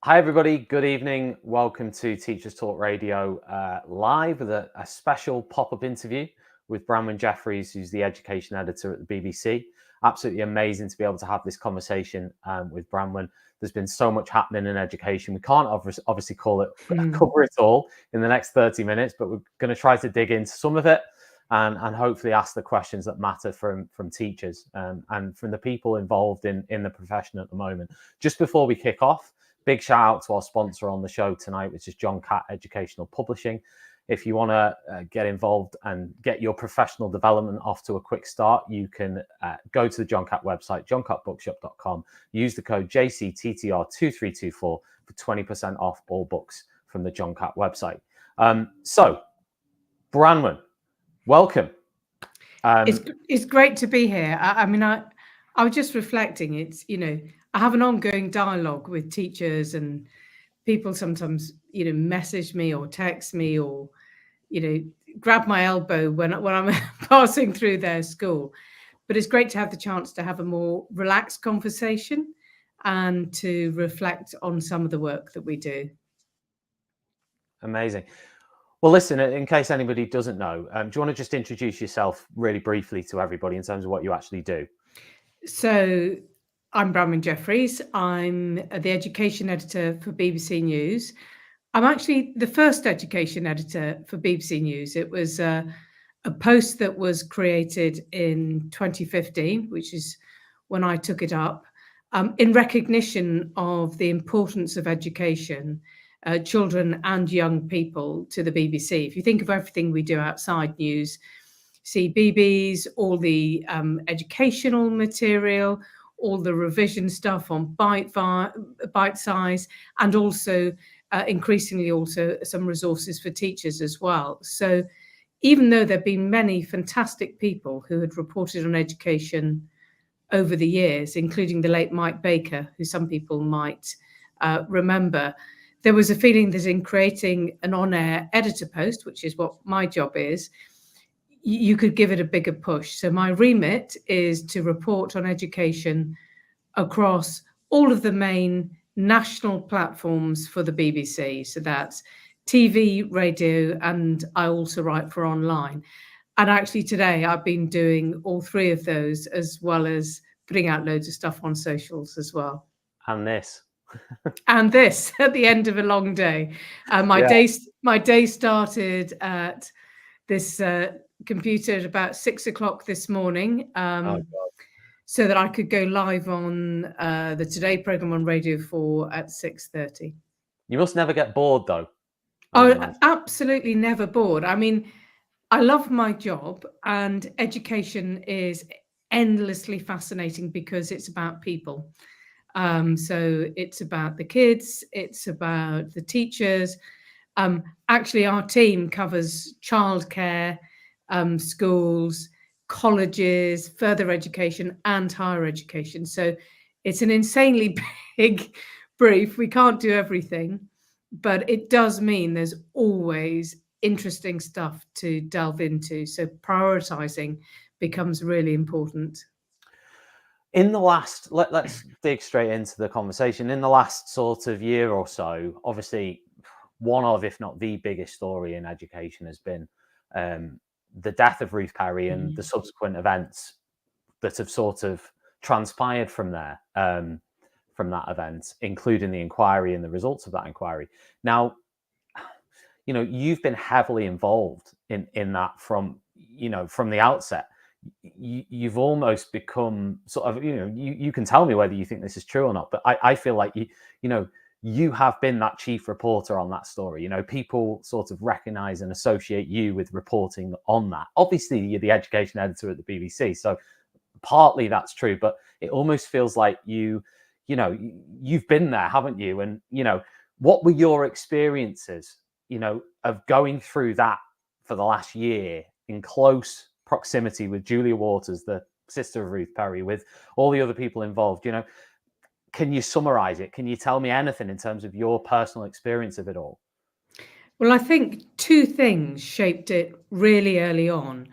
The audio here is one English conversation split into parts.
Hi, everybody. Good evening. Welcome to Teachers Talk Radio live with a special pop-up interview with Branwen Jeffreys, who's the education editor at the BBC. Absolutely amazing to be able to have this conversation with Branwen. There's been so much happening in education. We can't obviously cover it all in the next 30 minutes, but we're going to try to dig into some of it and hopefully ask the questions that matter from teachers and from the people involved in the profession at the moment. Just before we kick off, big shout out to our sponsor on the show tonight, which is John Catt Educational Publishing. If you want to get involved and get your professional development off to a quick start, you can go to the John Catt website, johncattbookshop.com, use the code JCTTR2324 for 20% off all books from the John Catt website. So, Branwen, welcome. It's great to be here. I was just reflecting. I have an ongoing dialogue with teachers, and people sometimes, message me or text me or, grab my elbow when I'm passing through their school. But it's great to have the chance to have a more relaxed conversation and to reflect on some of the work that we do. Amazing. Well, listen, in case anybody doesn't know, do you want to just introduce yourself really briefly to everybody in terms of what you actually do? So I'm Branwen Jeffreys. I'm the education editor for BBC News. I'm actually the first education editor for BBC News. It was a post that was created in 2015, which is when I took it up, in recognition of the importance of education, children and young people to the BBC. If you think of everything we do outside news, CBeebies, all the educational material, all the revision stuff on bite size, and also increasingly also some resources for teachers as well. So even though there have been many fantastic people who had reported on education over the years, including the late Mike Baker, who some people might remember, there was a feeling that in creating an on-air editor post, which is what my job is, you could give it a bigger push. So my remit is to report on education across all of the main national platforms for the BBC. So that's TV, radio, and I also write for online. And actually today I've been doing all three of those, as well as putting out loads of stuff on socials as well. And this. And this at the end of a long day. My day started at this computer at about 6 o'clock this morning, so that I could go live on the Today programme on Radio 4 at 6:30. You must never get bored, though. Oh, absolutely never bored. I mean, I love my job, and education is endlessly fascinating because it's about people. So it's about the kids, it's about the teachers. Actually, our team covers childcare, schools, colleges, further education, and higher education. So it's an insanely big brief. We can't do everything, but it does mean there's always interesting stuff to delve into. So prioritizing becomes really important. In the last, let's dig straight into the conversation. In the last sort of year or so, obviously, one of, if not the biggest story in education has been the death of Ruth Perry and the subsequent events that have sort of transpired from there, from that event, including the inquiry and the results of that inquiry. Now, you've been heavily involved in that from the outset. You've almost become sort of, you can tell me whether you think this is true or not, but I feel like you have been that chief reporter on that story. People sort of recognize and associate you with reporting on that. Obviously, you're the education editor at the BBC, so partly that's true, but it almost feels like you've been there, haven't you? And, what were your experiences, of going through that for the last year in close proximity with Julia Waters, the sister of Ruth Perry, with all the other people involved? Can you summarize it? Can you tell me anything in terms of your personal experience of it all? Well, I think two things shaped it really early on.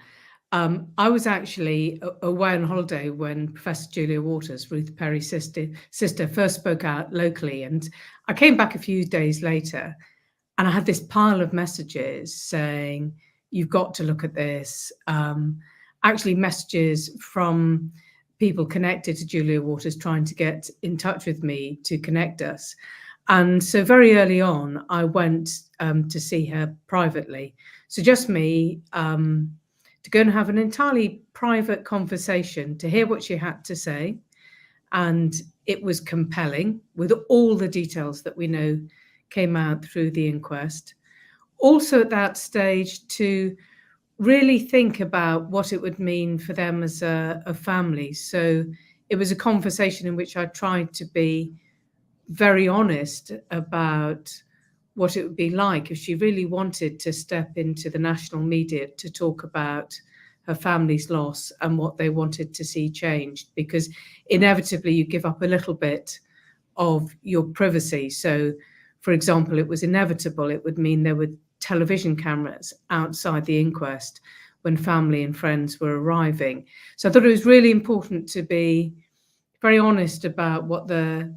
I was actually away on holiday when Professor Julia Waters, Ruth Perry's sister, first spoke out locally. And I came back a few days later and I had this pile of messages saying, you've got to look at this. Actually, messages from people connected to Julia Waters trying to get in touch with me to connect us. And so very early on, I went to see her privately. So just me, to go and have an entirely private conversation, to hear what she had to say. And it was compelling with all the details that we know came out through the inquest. Also at that stage to really think about what it would mean for them as a family. So it was a conversation in which I tried to be very honest about what it would be like if she really wanted to step into the national media to talk about her family's loss and what they wanted to see changed, because inevitably you give up a little bit of your privacy. So, for example, it was inevitable. It would mean there were television cameras outside the inquest when family and friends were arriving. So I thought it was really important to be very honest about what the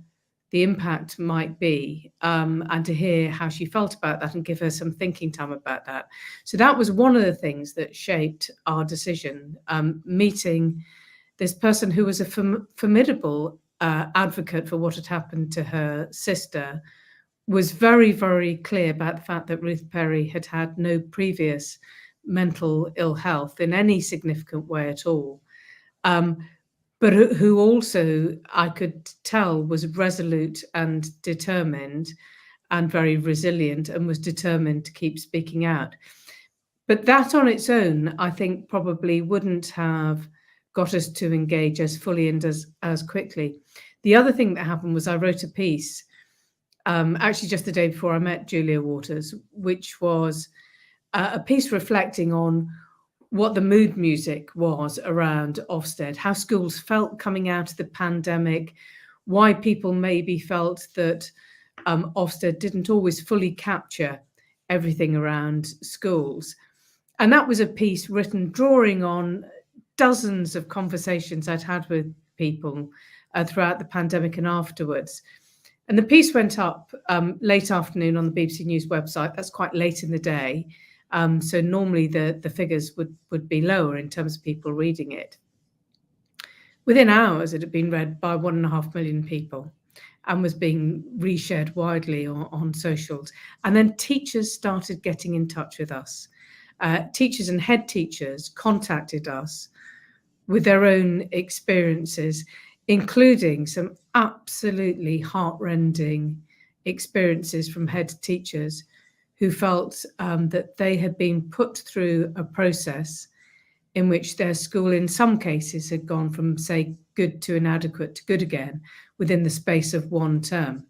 impact might be, and to hear how she felt about that and give her some thinking time about that. So that was one of the things that shaped our decision, meeting this person who was a formidable advocate for what had happened to her sister, was very, very clear about the fact that Ruth Perry had had no previous mental ill health in any significant way at all. But who also, I could tell, was resolute and determined and very resilient and was determined to keep speaking out. But that on its own, I think, probably wouldn't have got us to engage as fully and as quickly. The other thing that happened was I wrote a piece, actually just the day before I met Julia Waters, which was a piece reflecting on what the mood music was around Ofsted, how schools felt coming out of the pandemic, why people maybe felt that Ofsted didn't always fully capture everything around schools. And that was a piece written drawing on dozens of conversations I'd had with people throughout the pandemic and afterwards. And the piece went up late afternoon on the BBC News website. That's quite late in the day. So normally the figures would be lower in terms of people reading it. Within hours, it had been read by 1.5 million people and was being reshared widely on socials. And then teachers started getting in touch with us. Teachers and head teachers contacted us with their own experiences, including some absolutely heartrending experiences from head teachers who felt that they had been put through a process in which their school, in some cases, had gone from, say, good to inadequate to good again within the space of one term.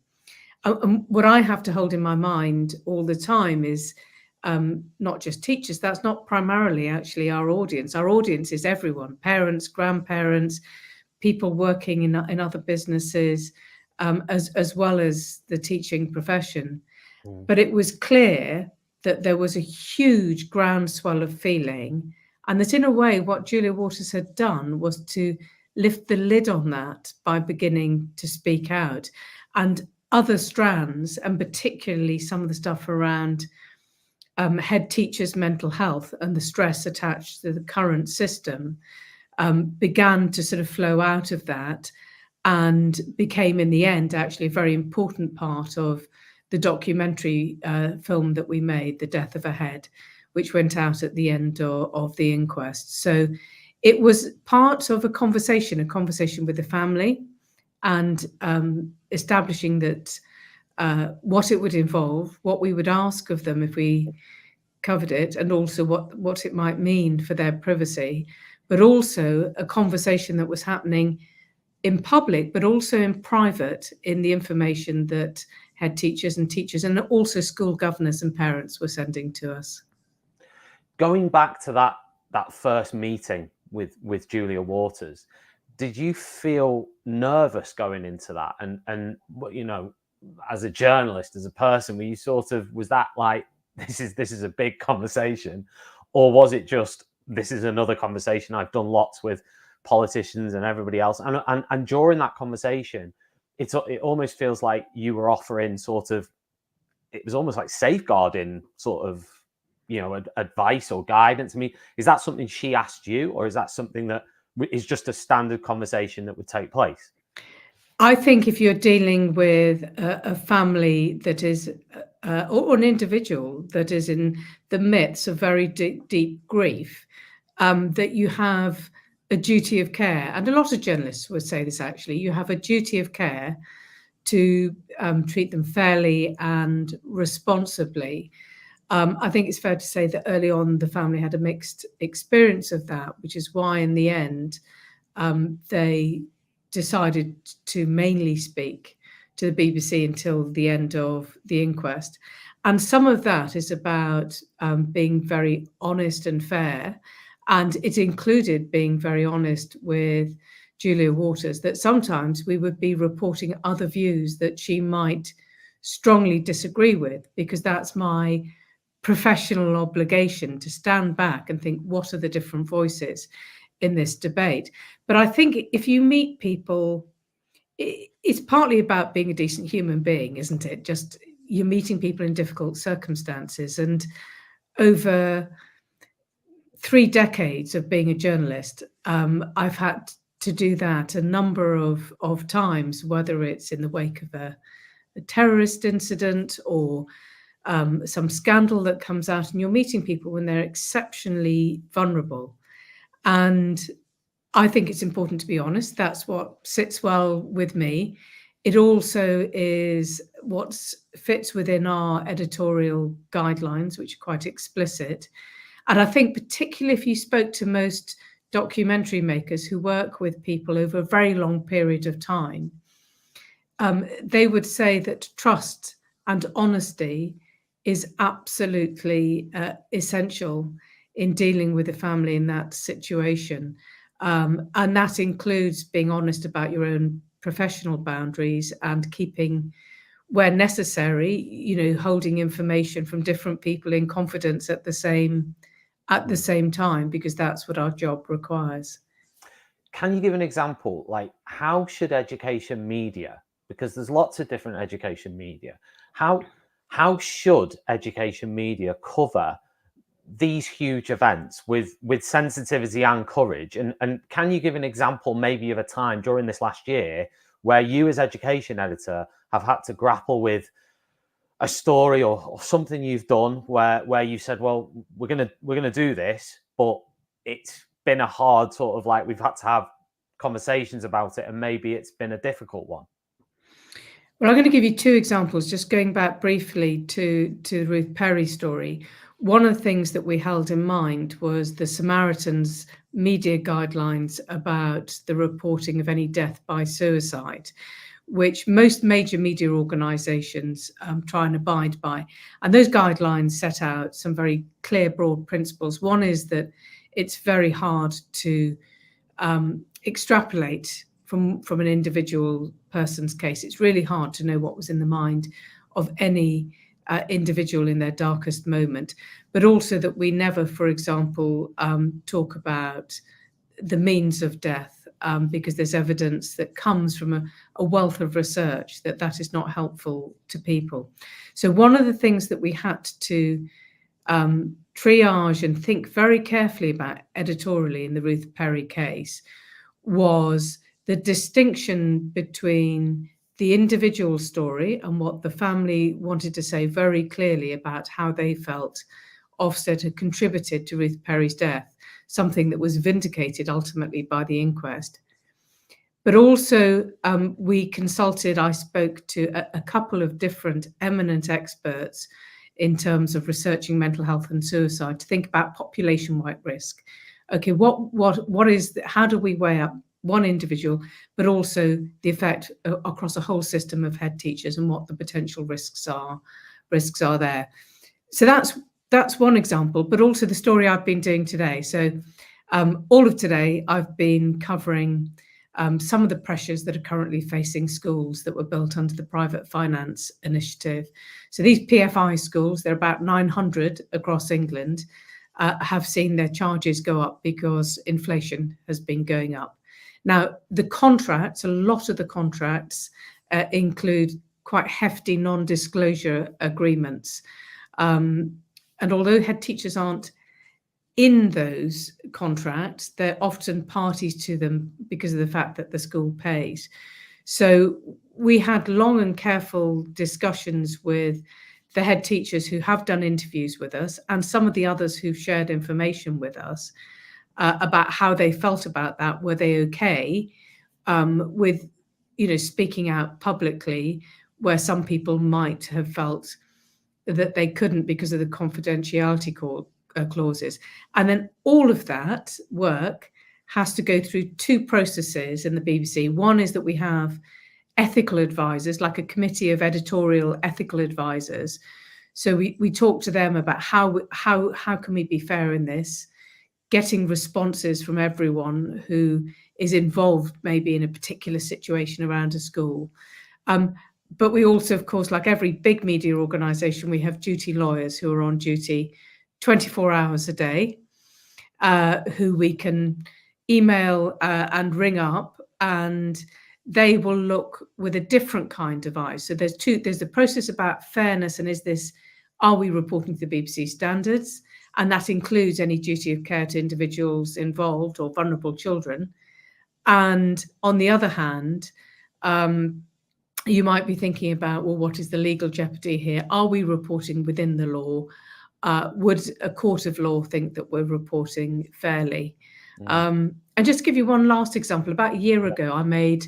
And what I have to hold in my mind all the time is not just teachers. That's not primarily actually our audience. Our audience is everyone: parents, grandparents, people working in other businesses, as well as the teaching profession. But it was clear that there was a huge groundswell of feeling, and that in a way what Julia Waters had done was to lift the lid on that by beginning to speak out. And other strands, and particularly some of the stuff around head teachers' mental health and the stress attached to the current system, began to sort of flow out of that and became in the end actually a very important part of the documentary film that we made, The Death of a Head, which went out at the end of the inquest. So it was part of a conversation with the family, and establishing that what it would involve, what we would ask of them if we covered it, and also what it might mean for their privacy, but also a conversation that was happening in public, but also in private, in the information that head teachers and also school governors and parents were sending to us. Going back to that first meeting with Julia Waters, did you feel nervous going into that? And you know, as a journalist, as a person, were you sort of, was that like, this is a big conversation, or was it just this is another conversation. I've done lots with politicians and everybody else, and during that conversation, it almost feels like you were offering sort of, it was almost like safeguarding sort of, advice or guidance. I mean, is that something she asked you, or is that something that is just a standard conversation that would take place? I think if you're dealing with a family that is, or an individual that is in the midst of very deep grief, that you have a duty of care, and a lot of journalists would say this actually, you have a duty of care to treat them fairly and responsibly. I think it's fair to say that early on the family had a mixed experience of that, which is why in the end they decided to mainly speak to the BBC until the end of the inquest. And some of that is about being very honest and fair. And it included being very honest with Julia Waters, that sometimes we would be reporting other views that she might strongly disagree with, because that's my professional obligation to stand back and think, what are the different voices in this debate? But I think if you meet people, it's partly about being a decent human being, isn't it? Just you're meeting people in difficult circumstances. And over 3 decades of being a journalist, I've had to do that a number of times, whether it's in the wake of a terrorist incident or some scandal that comes out, and you're meeting people when they're exceptionally vulnerable. And I think it's important to be honest. That's what sits well with me. It also is what fits within our editorial guidelines, which are quite explicit. And I think particularly if you spoke to most documentary makers who work with people over a very long period of time, they would say that trust and honesty is absolutely essential in dealing with a family in that situation. And that includes being honest about your own professional boundaries and keeping, where necessary, holding information from different people in confidence at the same time, because that's what our job requires. Can you give an example? Like, how should education media, because there's lots of different education media, how should education media cover these huge events with sensitivity and courage? And can you give an example maybe of a time during this last year where you as education editor have had to grapple with a story or something you've done where you said, well, we're gonna do this, but it's been a hard sort of, like, we've had to have conversations about it, and maybe it's been a difficult one? Well, I'm going to give you 2 examples, just going back briefly to the Ruth Perry story. One of the things that we held in mind was the Samaritans media guidelines about the reporting of any death by suicide, which most major media organisations try and abide by. And those guidelines set out some very clear, broad principles. One is that it's very hard to extrapolate from an individual person's case. It's really hard to know what was in the mind of any individual in their darkest moment, but also that we never, for example, talk about the means of death, because there's evidence that comes from a wealth of research that is not helpful to people. So one of the things that we had to triage and think very carefully about editorially in the Ruth Perry case was the distinction between the individual story and what the family wanted to say very clearly about how they felt Ofsted had contributed to Ruth Perry's death, something that was vindicated ultimately by the inquest. But also I spoke to a couple of different eminent experts in terms of researching mental health and suicide to think about population-wide risk. Okay, how do we weigh up one individual, but also the effect across a whole system of head teachers and what the potential risks are there. So that's one example, but also the story I've been doing today. So all of today, I've been covering some of the pressures that are currently facing schools that were built under the Private Finance Initiative. So these PFI schools, there are about 900 across England. have seen their charges go up because inflation has been going up. Now, the contracts, a lot of the contracts include quite hefty non-disclosure agreements. And although head teachers aren't in those contracts, they're often parties to them because of the fact that the school pays. So we had long and careful discussions with the head teachers who have done interviews with us and some of the others who've shared information with us about how they felt about that. Were they okay with, speaking out publicly where some people might have felt that they couldn't because of the confidentiality clauses. And then all of that work has to go through two processes in the BBC. One is that we have ethical advisors, like a committee of editorial ethical advisors. So we talk to them about how can we be fair in this, getting responses from everyone who is involved maybe in a particular situation around a school. But we also, of course, like every big media organisation, we have duty lawyers who are on duty 24 hours a day, who we can email and ring up, and they will look with a different kind of eye. So there's the process about fairness and are we reporting to the BBC standards? And that includes any duty of care to individuals involved or vulnerable children. And on the other hand, you might be thinking about, well, what is the legal jeopardy here? Are we reporting within the law? Would a court of law think that we're reporting fairly? And just to give you one last example, about a year ago, I made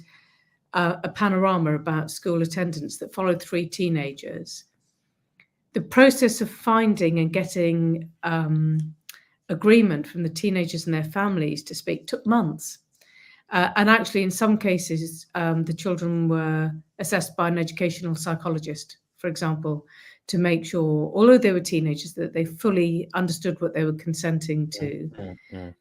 a panorama about school attendance that followed 3 teenagers. The process of finding and getting agreement from the teenagers and their families to speak took months. And actually, in some cases, the children were assessed by an educational psychologist, for example, to make sure, although they were teenagers, that they fully understood what they were consenting to,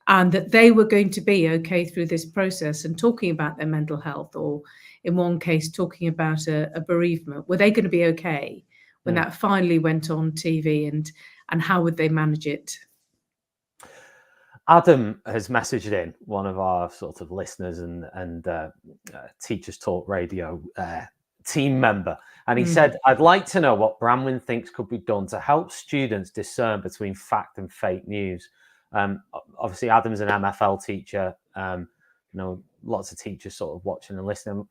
and that they were going to be okay through this process and talking about their mental health, or in one case, talking about a bereavement. Were they going to be okay when that finally went on TV, and how would they manage it? Adam has messaged in, one of our sort of listeners and Teachers Talk Radio team member, and he said, I'd like to know what Branwen thinks could be done to help students discern between fact and fake news. Obviously, Adam's an MFL teacher, lots of teachers sort of watching and listening.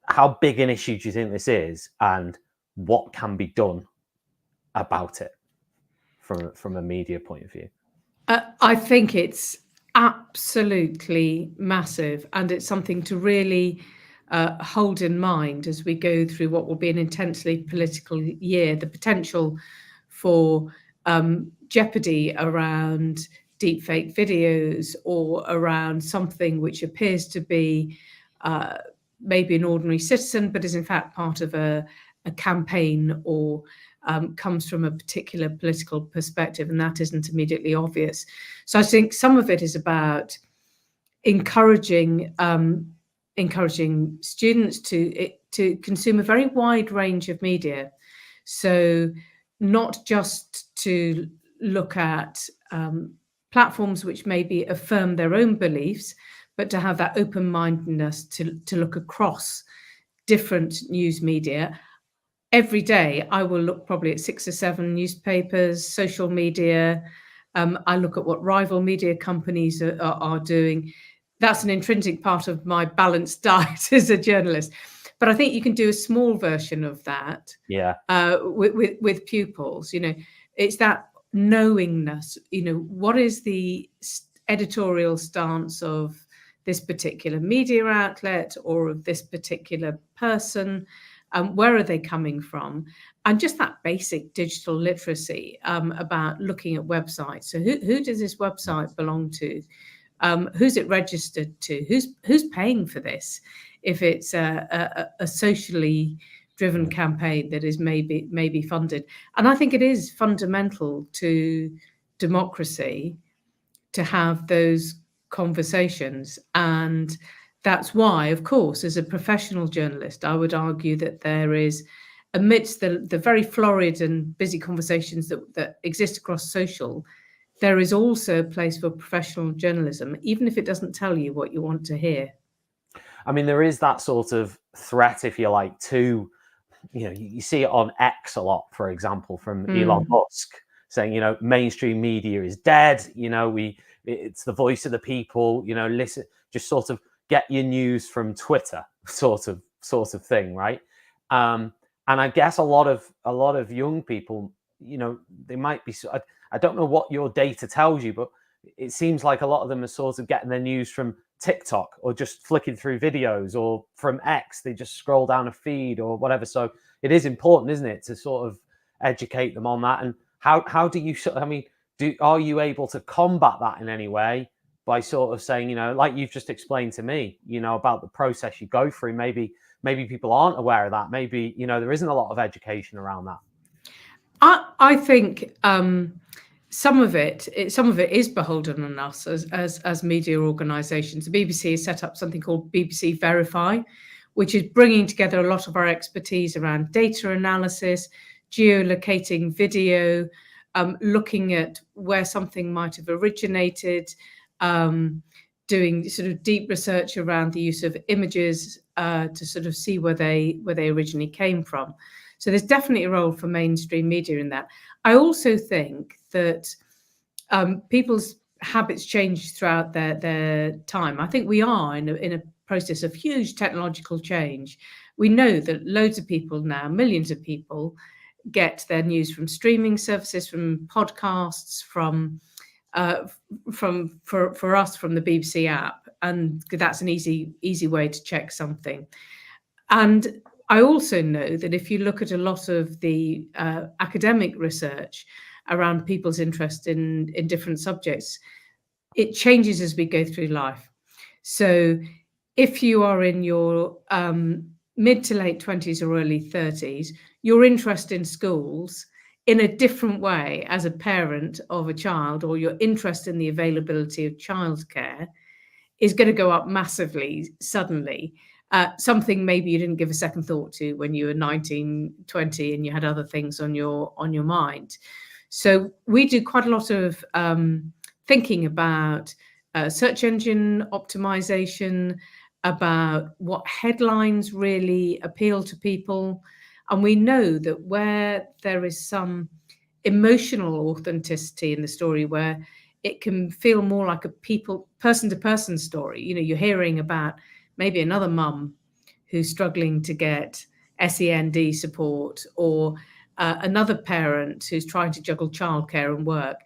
How big an issue do you think this is, and what can be done about it from a media point of view? I think it's absolutely massive, and it's something to really hold in mind as we go through what will be an intensely political year. The potential for jeopardy around deepfake videos, or around something which appears to be maybe an ordinary citizen, but is in fact part of a campaign, or comes from a particular political perspective, and that isn't immediately obvious. So I think some of it is about encouraging students to consume a very wide range of media. So not just to look at platforms which maybe affirm their own beliefs, but to have that open-mindedness to look across different news media. Every day, I will look probably at 6 or 7 newspapers, social media. I look at what rival media companies are doing. That's an intrinsic part of my balanced diet as a journalist. But I think you can do a small version of that with pupils. It's that knowingness. What is the editorial stance of this particular media outlet or of this particular person? Where are they coming from? And just that basic digital literacy about looking at websites. So who does this website belong to? Who's it registered to? Who's paying for this? If it's a socially driven campaign that is maybe funded. And I think it is fundamental to democracy to have those conversations. And that's why, of course, as a professional journalist, I would argue that there is, amidst the very florid and busy conversations that exist across social, there is also a place for professional journalism, even if it doesn't tell you what you want to hear. I mean, there is that sort of threat, if you like, to, you see it on X a lot, for example, from Elon Musk saying, mainstream media is dead. It's the voice of the people. Listen, just sort of get your news from Twitter, sort of thing, right? And I guess a lot of young people, they might be. I don't know what your data tells you, but it seems like a lot of them are sort of getting their news from TikTok or just flicking through videos, or from X, they just scroll down a feed or whatever. So it is important, isn't it, to sort of educate them on that. And how do you, I mean, are you able to combat that in any way by sort of saying, like you've just explained to me, about the process you go through? Maybe people aren't aware of that. Maybe, there isn't a lot of education around that. I think some of it is beholden on us as media organisations. The BBC has set up something called BBC Verify, which is bringing together a lot of our expertise around data analysis, geolocating video, looking at where something might have originated, doing sort of deep research around the use of images to sort of see where they originally came from. So there's definitely a role for mainstream media in that. I also think that people's habits change throughout their time. I think we are in a process of huge technological change. We know that loads of people now, millions of people, get their news from streaming services, from podcasts, for us from the BBC app, and that's an easy way to check something. And I also know that if you look at a lot of the academic research around people's interest in different subjects, it changes as we go through life. So if you are in your mid to late 20s or early 30s, your interest in schools in a different way as a parent of a child, or your interest in the availability of childcare, is going to go up massively suddenly. Something maybe you didn't give a second thought to when you were 19, 20 and you had other things on your mind. So we do quite a lot of thinking about search engine optimization, about what headlines really appeal to people. And we know that where there is some emotional authenticity in the story, where it can feel more like a person-to-person story. You're hearing about maybe another mum who's struggling to get SEND support, or another parent who's trying to juggle childcare and work,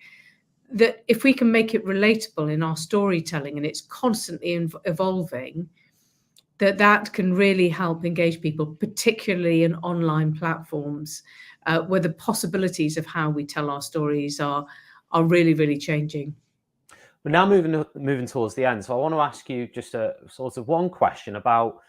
that if we can make it relatable in our storytelling, and it's constantly evolving, that can really help engage people, particularly in online platforms, where the possibilities of how we tell our stories are really, really changing. We're now moving towards the end. So I want to ask you just a sort of one question about,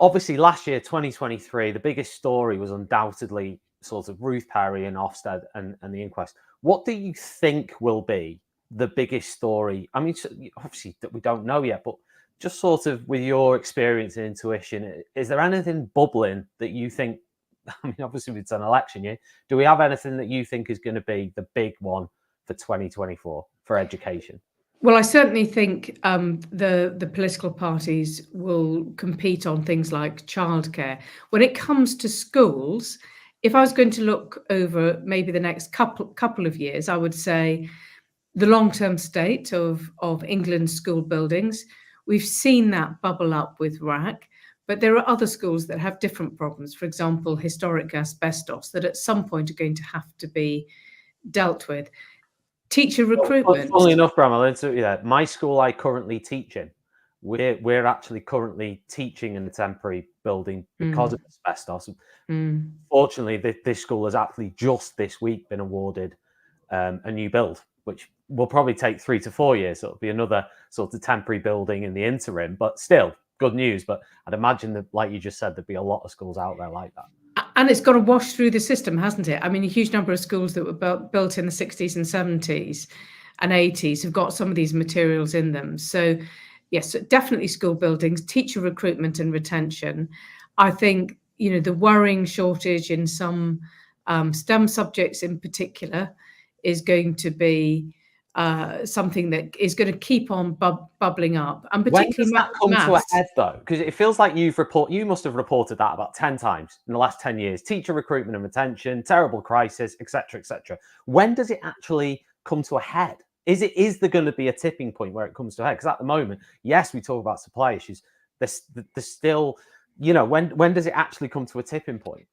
obviously last year, 2023, the biggest story was undoubtedly sort of Ruth Perry and Ofsted and the inquest. What do you think will be the biggest story? I mean, obviously that we don't know yet, but just sort of with your experience and intuition, is there anything bubbling that you think, I mean, obviously it's an election year, do we have anything that you think is going to be the big one for 2024 for education? Well, I certainly think the political parties will compete on things like childcare. When it comes to schools, if I was going to look over maybe the next couple of years, I would say the long-term state of England's school buildings. We've seen that bubble up with RAAC, but there are other schools that have different problems. For example, historic asbestos, that at some point are going to have to be dealt with. Teacher recruitment. Funnily enough, Bramwell, my school I currently teach in, we're actually currently teaching in a temporary building because of asbestos. Fortunately, this school has actually just this week been awarded a new build, which will probably take 3 to 4 years. So it'll be another sort of temporary building in the interim, but still good news. But I'd imagine that, like you just said, there'd be a lot of schools out there like that. And it's got to wash through the system, hasn't it? I mean, a huge number of schools that were built in the 60s and 70s and 80s have got some of these materials in them. So, yes, definitely school buildings, teacher recruitment and retention. I think, the worrying shortage in some STEM subjects in particular is going to be something that is going to keep on bubbling up, and When particularly does that come to a maths. head, though? Because it feels like you must have reported that about 10 times in the last 10 years. Teacher recruitment and retention, terrible crisis, etc., etc. When does it actually come to a head? Is there going to be a tipping point where it comes to a head? Because at the moment, yes, we talk about supply issues. There's still, when does it actually come to a tipping point?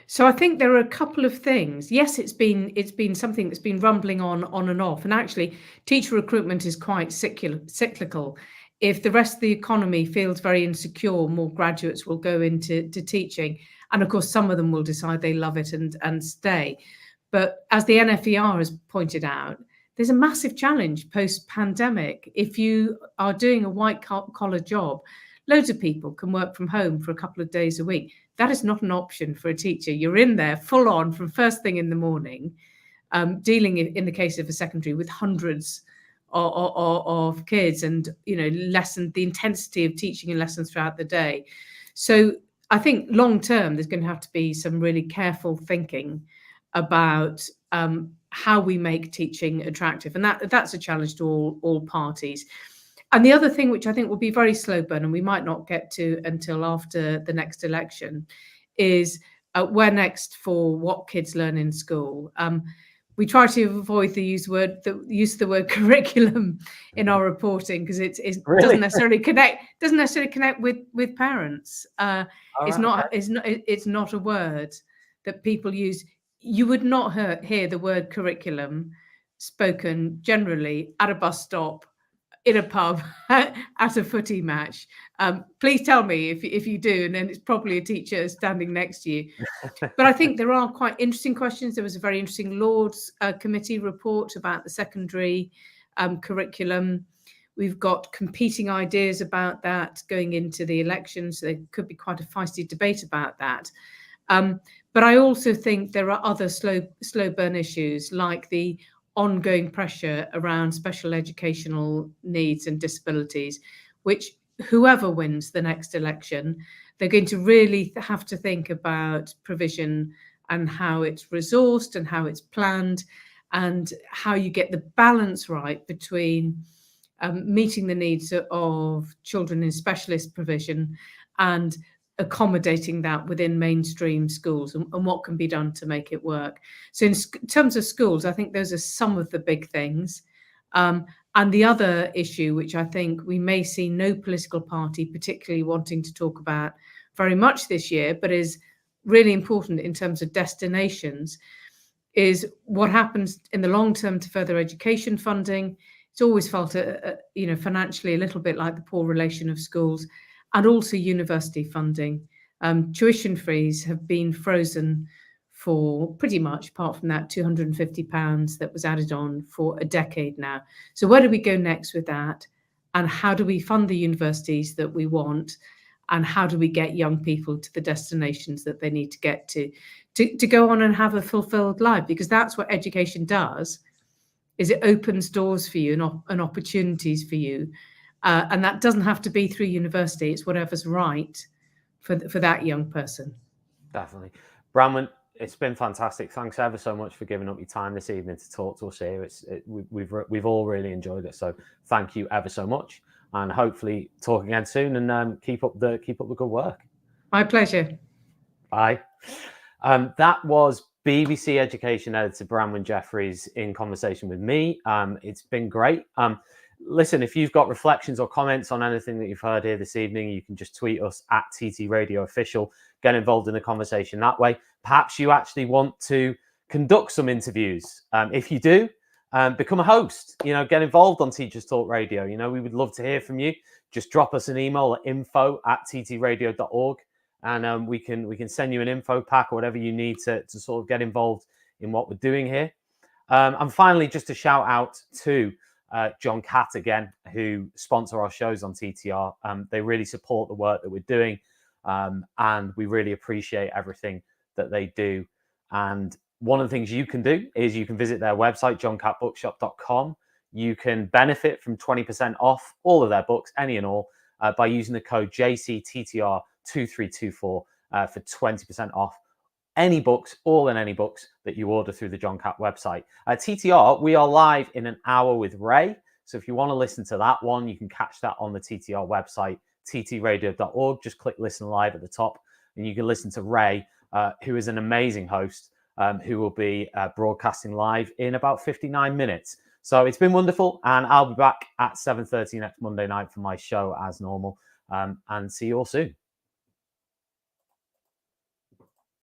So I think there are a couple of things. Yes, it's been something that's been rumbling on and off. And actually, teacher recruitment is quite cyclical. If the rest of the economy feels very insecure, more graduates will go into teaching. And of course, some of them will decide they love it and stay. But as the NFER has pointed out, there's a massive challenge post-pandemic. If you are doing a white collar job, loads of people can work from home for a couple of days a week. That is not an option for a teacher. You're in there full on from first thing in the morning, dealing in the case of a secondary with hundreds of kids, and the intensity of teaching and lessons throughout the day. So I think long term there's going to have to be some really careful thinking about how we make teaching attractive, and that's a challenge to all parties. And the other thing, which I think will be very slow burn, and we might not get to until after the next election, is where next for what kids learn in school. We try to avoid the use of the word curriculum in our reporting, because it Really? doesn't necessarily connect with parents. It's not a word that people use. You would not hear the word curriculum spoken generally at a bus stop, in a pub, at a footy match. Please tell me if you do, and then it's probably a teacher standing next to you. But I think there are quite interesting questions. There was a very interesting Lords Committee report about the secondary curriculum. We've got competing ideas about that going into the election, so there could be quite a feisty debate about that. But I also think there are other slow burn issues, like the ongoing pressure around special educational needs and disabilities, which whoever wins the next election, they're going to really have to think about provision and how it's resourced and how it's planned, and how you get the balance right between meeting the needs of children in specialist provision and accommodating that within mainstream schools, and what can be done to make it work. So in terms of schools, I think those are some of the big things. And the other issue, which I think we may see no political party particularly wanting to talk about very much this year, but is really important in terms of destinations, is what happens in the long term to further education funding. It's always felt, financially a little bit like the poor relation of schools, and also university funding. Tuition fees have been frozen for pretty much, apart from that £250 that was added on, for a decade now. So where do we go next with that? And how do we fund the universities that we want? And how do we get young people to the destinations that they need to get to go on and have a fulfilled life? Because that's what education does, is it opens doors for you and opportunities for you. And that doesn't have to be through university. It's whatever's right for that young person. Definitely. Branwen, it's been fantastic. Thanks ever so much for giving up your time this evening to talk to us here. We've all really enjoyed it. So thank you ever so much, and hopefully talk again soon, and keep up the good work. My pleasure. Bye. That was BBC Education Editor Branwen Jeffreys in conversation with me. It's been great. Listen, if you've got reflections or comments on anything that you've heard here this evening, you can just tweet us at TT Radio Official. Get involved in the conversation that way. Perhaps you actually want to conduct some interviews. If you do, become a host. Get involved on Teachers Talk Radio. We would love to hear from you. Just drop us an email at info@ttradio.org, and we can send you an info pack or whatever you need to sort of get involved in what we're doing here. And finally, just a shout out to John Catt again, who sponsor our shows on TTR. They really support the work that we're doing, and we really appreciate everything that they do. And one of the things you can do is you can visit their website, johncattbookshop.com. You can benefit from 20% off all of their books, any and all, by using the code JCTTR2324 for 20% off any books, all in any books that you order through the John Catt website. At TTR, we are live in an hour with Ray. So if you want to listen to that one, you can catch that on the TTR website, ttradio.org. Just click listen live at the top and you can listen to Ray, who is an amazing host, who will be broadcasting live in about 59 minutes. So it's been wonderful, and I'll be back at 7:30 next Monday night for my show as normal, and see you all soon.